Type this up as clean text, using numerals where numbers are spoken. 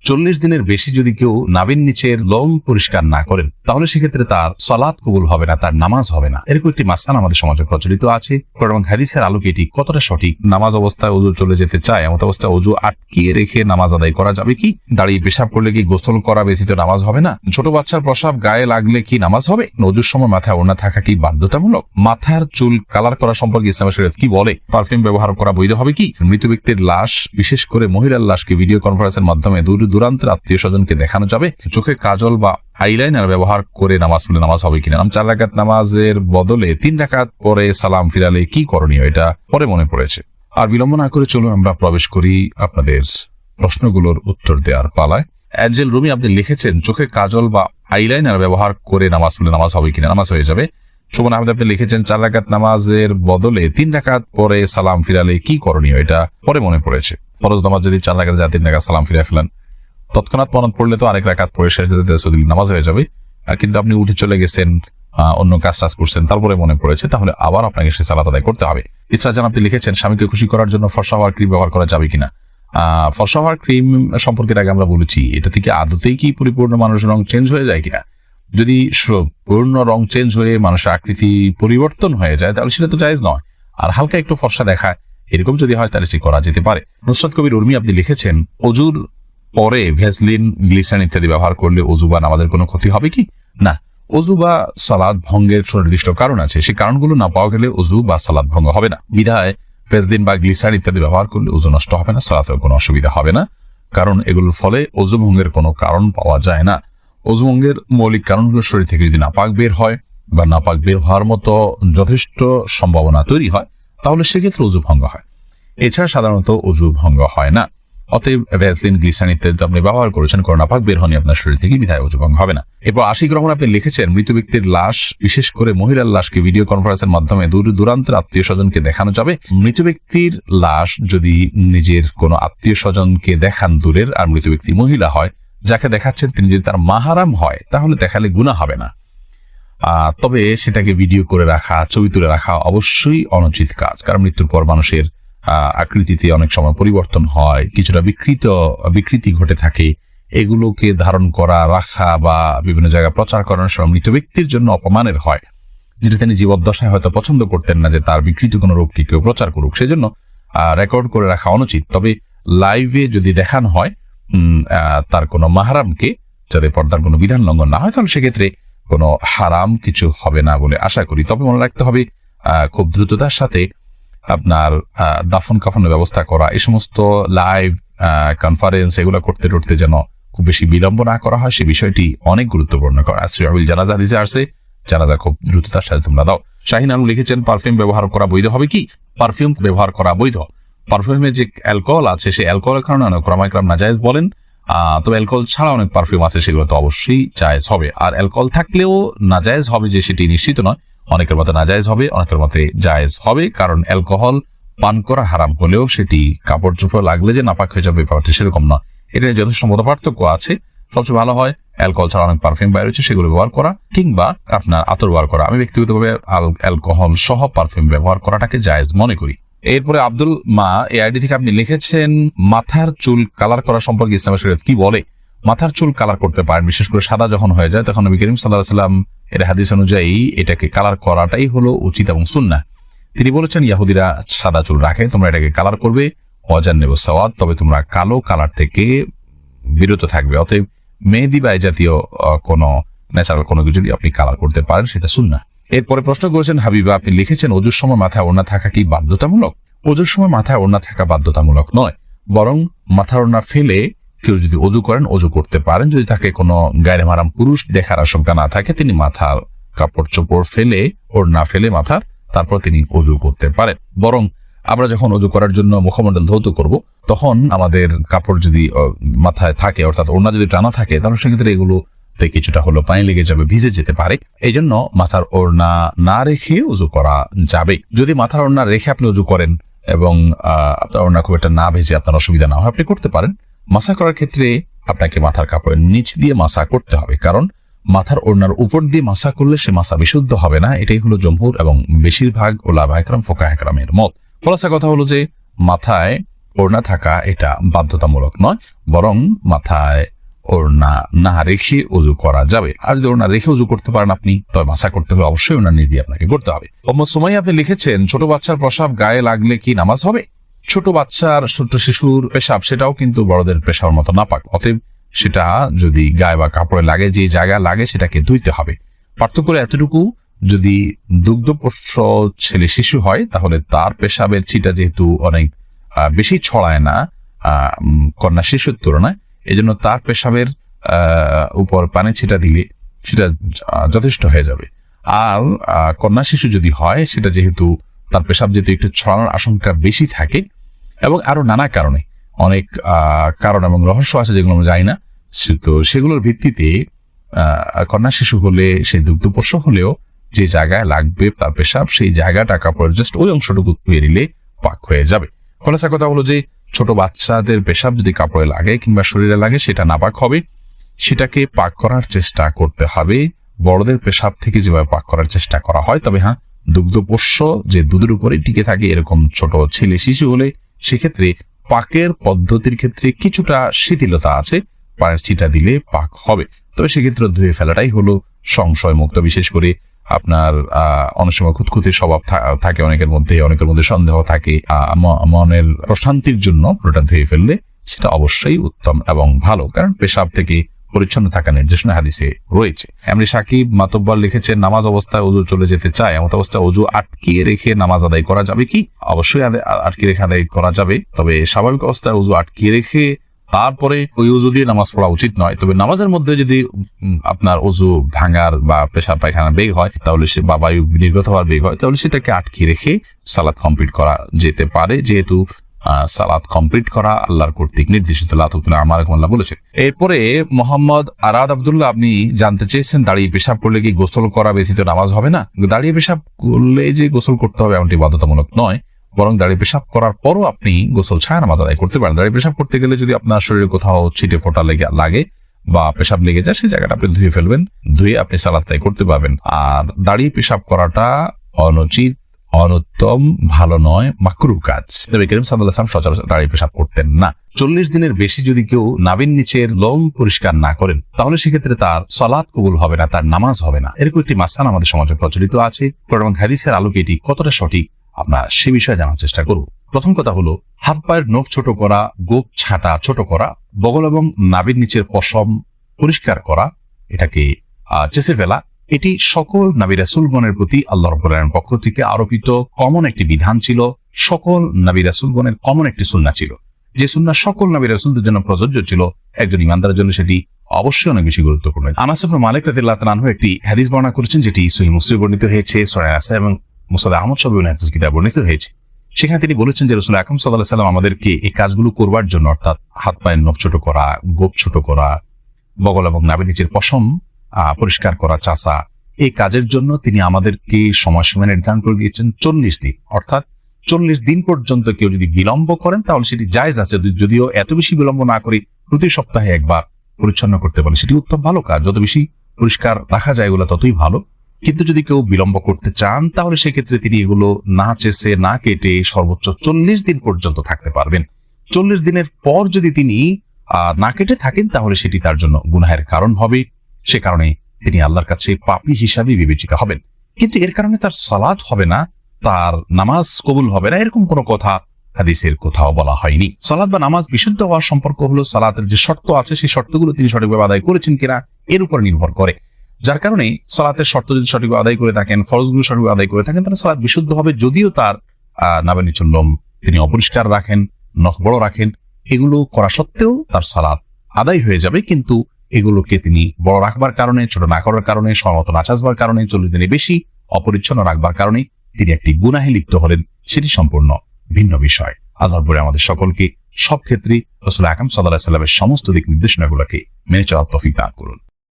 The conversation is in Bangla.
40 দিনের বেশি যদি কেউ নাভির নিচের লোম পরিষ্কার না করেন তাহলে সেক্ষেত্রে তার সালাত কবুল হবে না, তার নামাজ হবে না। এরকম একটি মাসআলা আমাদের সমাজে প্রচলিত আছে। কোরআন এবং হাদিসের আলোকে এটি কতটা সঠিক? নামাজ অবস্থায় ওযু চলে যেতে চায়, এমন অবস্থায় ওযু আটকিয়ে রেখে নামাজ আদায় করা যাবে কি? দাঁড়িয়ে পেশাব করলে কি গোসল করা ব্যতীত নামাজ হবে না? ছোট বাচ্চার প্রসাব গায়ে লাগলে কি নামাজ হবে? ওযুর সময় মাথায় ওড়না থাকা কি বাধ্যতামূলক? মাথার চুল কালার করা সম্পর্কে ইসলামের শরীয়ত কি বলে? পারফিউম ব্যবহার করা বৈধ হবে কি? মৃত ব্যক্তির লাশ, বিশেষ করে মহিলার লাশকে ভিডিও কনফারেন্সের মাধ্যমে দূর দূরান্তের আত্মীয় স্বজনকে দেখানো যাবে? চোখে কাজল বা আইলাইনার ব্যবহার করে নামাজ পড়লে নামাজ হবে কিনা? 4 রাকাত নামাজের বদলে 3 রাকাত পরে সালাম ফিরালে কি করণীয়? এটা পরে মনে পড়েছে। আর বিলম্ব না করে চলুন আমরা প্রবেশ করি আপনাদের প্রশ্নগুলোর উত্তর দেওয়ার পালায়। অ্যাঞ্জেল রুমি আপনি লিখেছেন, চোখে কাজল বা আইলাইনার ব্যবহার করে নামাজ পড়লে নামাজ হবে কিনা? নামাজ হয়ে যাবে। শোভন আহমেদ আপনি লিখেছেন, 4 রাকাত নামাজের বদলে 3 রাকাত পরে সালাম ফিরালে কি করণীয়? এটা পরে মনে পড়েছে। ফরজ নামাজ যদি 4 রাকাত যায় 3 রাকাত সালাম ফিরে ফেলেন, তৎক্ষণাৎ মনত পড়লে তো আরেক রাকাত পরে শেষ নামাজ হয়ে যাবে। কিন্তু আপনি উঠে চলে গেছেন, অন্য কাজ টাজ করছেন, তারপরে মনে পড়েছে, তাহলে আবার আপনাকে সে সালাত আদায় করতে হবে। ইসরা জান আপনি লিখেছেন, স্বামীকে খুশি করার জন্য ফর্সা হওয়ার ক্রিম ব্যবহার করা যাবে কিনা? ফর্সা হওয়ার ক্রিম সম্পর্কে আগে আমরা বলেছি, এটা থেকে আদতেই কি পরিপূর্ণ মানুষের রং চেঞ্জ হয়ে যায় কিনা? যদি পূর্ণ রং চেঞ্জ হয়ে মানুষের আকৃতি পরিবর্তন হয়ে যায় তাহলে সেটা তো জায়েজ নয়। আর হালকা একটু ফর্সা দেখায় এরকম যদি হয় তাহলে সেটা করা যেতে পারে। নুসরাত কবির উর্মি আপনি লিখেছেন, ওযুর পরে ভ্যাসলিন, গ্লিসারিন ইত্যাদি ব্যবহার করলে ওযু বা নামাজের কোনো ক্ষতি হবে কি? না, ওযু বা সালাত ভঙ্গের সুনির্দিষ্ট কারণ আছে, সেই কারণগুলো না পাওয়া গেলে ওযু বা সালাত ভঙ্গ হবে না। বিধায় ভ্যাসলিন বা গ্লিসারিন ইত্যাদি ব্যবহার করলে ওযু নষ্ট হবে না, সালাতের কোনো অসুবিধা হবে না, কারণ এগুলোর ফলে ওযু ভঙ্গের কোনো কারণ পাওয়া যায় না। ওযু ভঙ্গের মৌলিক কারণগুলো শরীর থেকে যদি নাপাক বের হয় বা নাপাক বের হওয়ার মতো যথেষ্ট সম্ভাবনা তৈরি হয় তাহলে সেক্ষেত্রে ওযু ভঙ্গ হয়। এছাড়া সাধারণত ওযু ভঙ্গ হয় না। অতএব ভ্যাসলিন, গ্লিসারিন ইত্যাদি আপনি ব্যবহার করেছেন, কারণ নাপাক বের হয়নি আপনার শরীর থেকে, বিধায় ওযু ভঙ্গ হবে না। এরপর আশিক রহমান আপনি লিখেছেন, মৃত ব্যক্তির লাশ, বিশেষ করে মহিলার লাশকে ভিডিও কনফারেন্সের মাধ্যমে দূর দূরান্তের আত্মীয় স্বজনকে দেখানো যাবে? মৃত ব্যক্তির লাশ যদি নিজের কোনো আত্মীয় স্বজনকে দেখান দূরের, আর মৃত ব্যক্তি মহিলা হয়, যাকে দেখাচ্ছেন তিনি যদি তার মাহারাম হয় তাহলে দেখালে গুনাহ হবে না। তবে সেটাকে ভিডিও করে রাখা, ছবি তুলে রাখা অবশ্যই অনুচিত কাজ, কারণ মৃত্যুর পর মানুষের আকৃতিতে অনেক সময় পরিবর্তন হয়, কিছুটা বিকৃতি ঘটে থাকে। এগুলোকে ধারণ করা, রাখা বা বিভিন্ন জায়গায় প্রচার করার সময় মৃত ব্যক্তির জন্য অপমানের হয়, যেটা তিনি জীবদ্দশায় হয়তো পছন্দ করতেন না যে তার বিকৃত কোনো রূপকে কেউ প্রচার করুক, সেজন্য রেকর্ড করে রাখা অনুচিত। তবে লাইভে যদি দেখানো হয় তার কোনো মাহারামকে, যাতে পর্দার কোনো বিধান লঙ্ঘন না হয়, তাহলে সেক্ষেত্রে কোনো হারাম কিছু হবে না বলে আশা করি। তবে মনে রাখতে হবে খুব দ্রুততার সাথে আপনার দাফন কাফনের ব্যবস্থা করা, এই সমস্ত লাইভ কনফারেন্স এগুলো করতে করতে যেন খুব বেশি বিলম্ব না করা হয়, সে বিষয়টি অনেক গুরুত্বপূর্ণ। জানাজা হাদিসে আসছে, জানাজা খুব দ্রুততার সাথে তোমরা দাও। শাহিন আলম লিখেছেন, পারফিউম ব্যবহার করা বৈধ হবে কি? পারফিউম ব্যবহার করা বৈধ। পারফিউমে যে অ্যালকোহল আছে, সেই অ্যালকোহলের কারণে অনেক ওলামায়ে কেরাম নাজায়েজ বলেন। তবে অ্যালকোহল ছাড়া অনেক পারফিউম আছে, সেগুলো তো অবশ্যই জায়েজ হবে। আর অ্যালকোহল থাকলেও নাজায়েজ হবে যে সেটি নিশ্চিত নয়, অনেকের মতে নাজায়েজ হবে, অনেকের মতে জায়েজ হবে, কারণ অ্যালকোহল পান করা হারাম হলেও সেটি কাপড় চোপড় লাগলে যে নাপাক হয়ে যাবে ব্যাপারটি সেরকম নয়। এটা যথেষ্ট মত পার্থক্য আছে। সবচেয়ে ভালো হয় অ্যালকোহল ছাড়া অনেক পারফিউম বাইরে হচ্ছে সেগুলো ব্যবহার করা, কিংবা আপনার আতর ব্যবহার করা। আমি ব্যক্তিগতভাবে অ্যালকোহল সহ পারফিউম ব্যবহার করাটাকে জায়েজ মনে করি। এরপরে আব্দুল মা এই আইডি থেকে আপনি লিখেছেন, মাথার চুল কালার করা সম্পর্কে ইসলামের শরীয়ত কি বলে? মাথার চুল কালার করতে পারেন, বিশেষ করে সাদা যখন হয়ে যায় তখন নবী করিম সাল্লাল্লাহু আলাইহি ওয়াসাল্লাম এর হাদিস অনুযায়ী এটাকে কালার করাটাই হলো উচিত এবং সুন্নাহ। তিনি বলেছেন, ইহুদিরা সাদা চুল রাখে, তোমরা এটাকে কালার করবে, ওয়াজান্নিবু সাওয়াদ, তবে তোমরা কালো কালার থেকে বিরত থাকবে। অতএব মেহেদি বা এই জাতীয় কোনো ন্যাচারাল কোনো কিছু যদি আপনি কালার করতে পারেন সেটা সুন্নাহ। এরপরে প্রশ্ন করেছেন হাবিবা, আপনি লিখেছেন, ওযুর সময় মাথায় ওড়না থাকা কি বাধ্যতামূলক? ওযুর সময় মাথায় ওড়না থাকা বাধ্যতামূলক নয়, বরং মাথার ওড়না ফেলে কেউ যদি ওযু করেন, ওযু করতে পারেন। যদি তাকে কোনো গায়রে মাহরাম পুরুষ দেখার আশঙ্কা না থাকে, তিনি মাথার কাপড় চোপড় ফেলে, ওড়না ফেলে মাথার, তারপর তিনি ওযু করতে পারেন। বরং আমরা যখন ওযু করার জন্য মুখমণ্ডল ধৌত করব, তখন আমাদের কাপড় যদি মাথায় থাকে, অর্থাৎ ওড়না যদি টানা থাকে, তাহলে সেক্ষেত্রে এগুলোতে কিছুটা হলো পানি লেগে যাবে, ভিজে যেতে পারে। এই জন্য মাথার ওড়না না রেখে ওযু করা যাবে। যদি মাথার ওড়না রেখে আপনি ওযু করেন এবং আপনার ওড়না খুব একটা না ভেজে আপনার অসুবিধা না হয়, আপনি করতে পারেন। মাসা করার ক্ষেত্রে আপনাকে মাথার কাপড়ের নিচ দিয়ে মাসা করতে হবে, কারণ মাথার ওড়নার উপর দিয়ে মাসা করলে সে মাসা বিশুদ্ধ হবে না। এটাই হলো জমহুর এবং বেশিরভাগ ওলামায়ে কেরাম, ফুকাহায়ে কেরামের মত। খোলাসা কথা হলো যে মাথায় ওড়না থাকা এটা বাধ্যতামূলক নয়, বরং মাথায় ওড়না না রেখে উযু করা যাবে। আর যদি ওড়না রেখে উযু করতে পারেন আপনি, তবে মাসা করতে হলে অবশ্যই ওড়না নিয়ে দিয়ে আপনাকে করতে হবে। উম্মু সুমাইয়া আপনি লিখেছেন, ছোট বাচ্চার প্রসাব গায়ে লাগলে কি নামাজ হবে? ছোট বাচ্চার, ছোট শিশুর পেশাব সেটাও কিন্তু বড়দের পেশার মতো নাপাক, অতএব সেটা যদি গায়ে বা কাপড়ে লাগে, যে জায়গায় লাগে সেটাকে ধুইতে হবে। পার্থক্য এতটুকু, যদি দুগ্ধপোষ্য ছেলে শিশু হয় তাহলে তার পেশাবের ছিটা যেহেতু অনেক বেশি ছড়ায় না কন্যা শিশুর তুলনায়, এই জন্য তার পেশাবের উপর পানি ছিটা দিলে সেটা যথেষ্ট হয়ে যাবে। আর কন্যা শিশু যদি হয়, সেটা যেহেতু তার পেশাব যেহেতু একটু ছড়ানোর আশঙ্কা বেশি থাকে, এবং আরো নানা কারণে, অনেক কারণ এবং রহস্য আছে যেগুলো আমরা জানি না, তো সেগুলোর ভিত্তিতে কন্যা শিশু হলে, সেই দুগ্ধপোষ্য হলেও যে জায়গায় লাগবে তার পেশাব, সেই জায়গাটা কাপড়ের জাস্ট ওই অংশটুকু ধুয়ে নিলে পাক হয়ে যাবে। খোলাসা কথা হলো যে ছোট বাচ্চাদের পেশাব যদি কাপড়ে লাগে কিংবা শরীরে লাগে সেটা নাপাক হবে, সেটাকে পাক করার চেষ্টা করতে হবে বড়দের পেশাব থেকে যেভাবে পাক করার চেষ্টা করা হয়। তবে হ্যাঁ, দুগ্ধপোষ্য যে দুধের উপরে টিকে থাকে এরকম ছোট ছেলে শিশু হলে সেক্ষেত্রে পাকের পদ্ধতির ক্ষেত্রে কিছুটা শিথিলতা আছে, পায়ের ছিটা দিলে পাক হবে। তবে সেক্ষেত্রে ধুয়ে ফেলাটাই হলো সংশয় মুক্ত। বিশেষ করে আপনার অনেক সময় খুঁতখুঁতির স্বভাব থাকে অনেকের মধ্যে সন্দেহ থাকে, মনের প্রশান্তির জন্য পুরোটা ধুয়ে ফেললে সেটা অবশ্যই উত্তম এবং ভালো, কারণ পেশাব থেকে পরিচ্ছন্ন থাকা নির্দেশনা হাদিসে রয়েছে। এমনি সাকিব মাতব্বর লিখেছেন, নামাজ অবস্থায় ওযু চলে যেতে চায়, এমন অবস্থায় ওযু আটকিয়ে রেখে নামাজ আদায় করা যাবে কি? অবশ্যই আটকিয়ে রেখে আদায় করা যাবে, তবে স্বাভাবিক অবস্থায় ওযু আটকিয়ে রেখে তারপরে ওই ওযু দিয়ে নামাজ পড়া উচিত নয়। তবে নামাজের মধ্যে যদি আপনার ওযু ভাঙার বা পেশাব পায়খানা বেগ হয় তাহলে সে বা বায়ু নির্গত হওয়ার বেগ হয় তাহলে সেটাকে আটকিয়ে রেখে সালাত কমপ্লিট করা যেতে পারে, যেহেতু সালাত কমপ্লিট করা আল্লাহর কর্তৃক নির্দেশিত। আল্লাহ বলেছে। এরপরে মোহাম্মদ আরাদ আব্দুল্লাহ আপনি জানতে চেয়েছেন, দাঁড়িয়ে পেশাব করলে কি গোসল করা ব্যতীত নামাজ হবে না? দাঁড়িয়ে পেশাব করলে যে গোসল করতে হবে এমনটি বাধ্যতামূলক নয়, বরং দাঁড়িয়ে পেশাব করার পরও আপনি গোসল ছাড়া নামাজ আদায় করতে পারেন। দাঁড়িয়ে পেশাব করতে গেলে যদি আপনার শরীরে কোথাও ছিটে ফোঁটা লাগে বা পেশাব লেগে যায়, সেই জায়গাটা আপনি ধুয়ে ফেলবেন, ধুয়ে আপনি সালাত আদায় করতে পারবেন। আর দাঁড়িয়ে পেশাব করাটা অনুচিত, অনুত্তম, ভালো নয়, মাকরুহ কাজ। নবী করিম সাল্লাল্লাহু আলাইহি ওয়াসাল্লাম সচরাচর দাঁড়িয়ে পেশাব করতেন না। 40 দিনের বেশি যদি কেউ নাভির নিচের লোম পরিষ্কার না করেন তাহলে সেক্ষেত্রে তার সালাত কবুল হবে না, তার নামাজ হবে না। এরকম একটি মাসআলা আমাদের সমাজে প্রচলিত আছে, এবং হাদিসের আলোকে এটি কতটা সঠিক আমরা সে বিষয়ে জানার চেষ্টা করব। প্রথম কথা হলো, হাত পায়ের নখ ছোট করা, গোপ ছাটা ছোট করা, বগল এবং নাভির নিচের পশম পরিষ্কার করা, এটাকে চেঁচে ফেলা, এটি সকল নবী রাসূলগণের প্রতি আল্লাহ রাব্বুল আলামিনের পক্ষ থেকে আরোপিত কমন একটি বিধান ছিল, সকল নবী রাসূলগণের কমন একটি সুন্নাহ ছিল, যে সুন্নাহ সকল নবী রাসূলদের জন্য প্রযোজ্য ছিল। একজন ইমানদারের জন্য সেটি অবশ্যই অনেক বেশি গুরুত্বপূর্ণ। আনাস ইবনে মালিক রাদিয়াল্লাহু তাআলা আনহু একটি হাদিস বর্ণনা করেছেন, যেটি সহিহ মুসলিমে বর্ণিত হয়েছে, সূরা নাসা এবং মুসনাদ আহমদ সব হাদিস কিতাবে বর্ণিত হয়েছে। সেখানে তিনি বলেছেন যে রাসূল আকরাম সাল্লাল্লাহু আলাইহি ওয়াসাল্লাম আমাদেরকে এই কাজগুলো করবার জন্য, অর্থাৎ হাত পায়ের নখ ছোট করা, গোপ ছোট করা, বগল এবং নাভির নিচের পশম পরিষ্কার করা, চাষা, এই কাজের জন্য তিনি আমাদেরকে সময়সীমা নির্ধারণ করে দিয়েছেন 40 দিন। অর্থাৎ 40 দিন পর্যন্ত কেউ যদি বিলম্ব করেন তাহলে সেটি জায়েজ আছে, যদিও এত বেশি বিলম্ব না করে প্রতি সপ্তাহে একবার পরিচ্ছন্ন করতে পারে সেটি উত্তম ভালো কাজ। যত বেশি পরিষ্কার রাখা যায় এগুলো ততই ভালো। কিন্তু যদি কেউ বিলম্ব করতে চান তাহলে সেক্ষেত্রে তিনি এগুলো না চেষে না কেটে সর্বোচ্চ 40 দিন পর্যন্ত থাকতে পারবেন। 40 দিনের পর যদি তিনি না কেটে থাকেন তাহলে সেটি তার জন্য গুনাহের কারণ হবে, সে কারণে তিনি আল্লাহর কাছে পাপী হিসাবে বিবেচিত হবেন। কিন্তু এর কারণে তার সালাত হবে না, তার নামাজ কবুল হবে না, এরকম কোনো কথা হাদিসের কোথাও বলা হয়নি। সালাত বা নামাজ বিশুদ্ধ হওয়ার সম্পর্ক হলো সালাতের যে শর্ত আছে সেই শর্তগুলো তিনি সঠিকভাবে আদায় করেছেন কিনা এর উপর নির্ভর করে। যার কারণে সালাতের শর্ত যদি সঠিকভাবে আদায় করে থাকেন, ফরজগুলো সঠিকভাবে আদায় করে থাকেন, তাহলে সালাত বিশুদ্ধ হবে। যদিও তার নাভির নিচের লোম তিনি অপরিষ্কার রাখেন, নখ বড় রাখেন, এগুলো করা সত্ত্বেও তার সালাত আদায় হয়ে যাবে। কিন্তু এগুলোকে তিনি বড় রাখবার কারণে, ছোট না করার কারণে, সমত না চাষবার কারণে, 40 দিনে বেশি অপরিচ্ছন্ন রাখবার কারণে তিনি একটি গুনাহে লিপ্ত হলেন, সেটি সম্পূর্ণ ভিন্ন বিষয়। আল্লাহ রাব্বুল আলামিন আমাদের সকলকে সব ক্ষেত্রে রাসূল আকরাম সাল্লাল্লাহু আলাইহি ওয়াসাল্লামের সমস্ত দিক নির্দেশনাগুলোকে মেনে চলার তৌফিক দান করুন।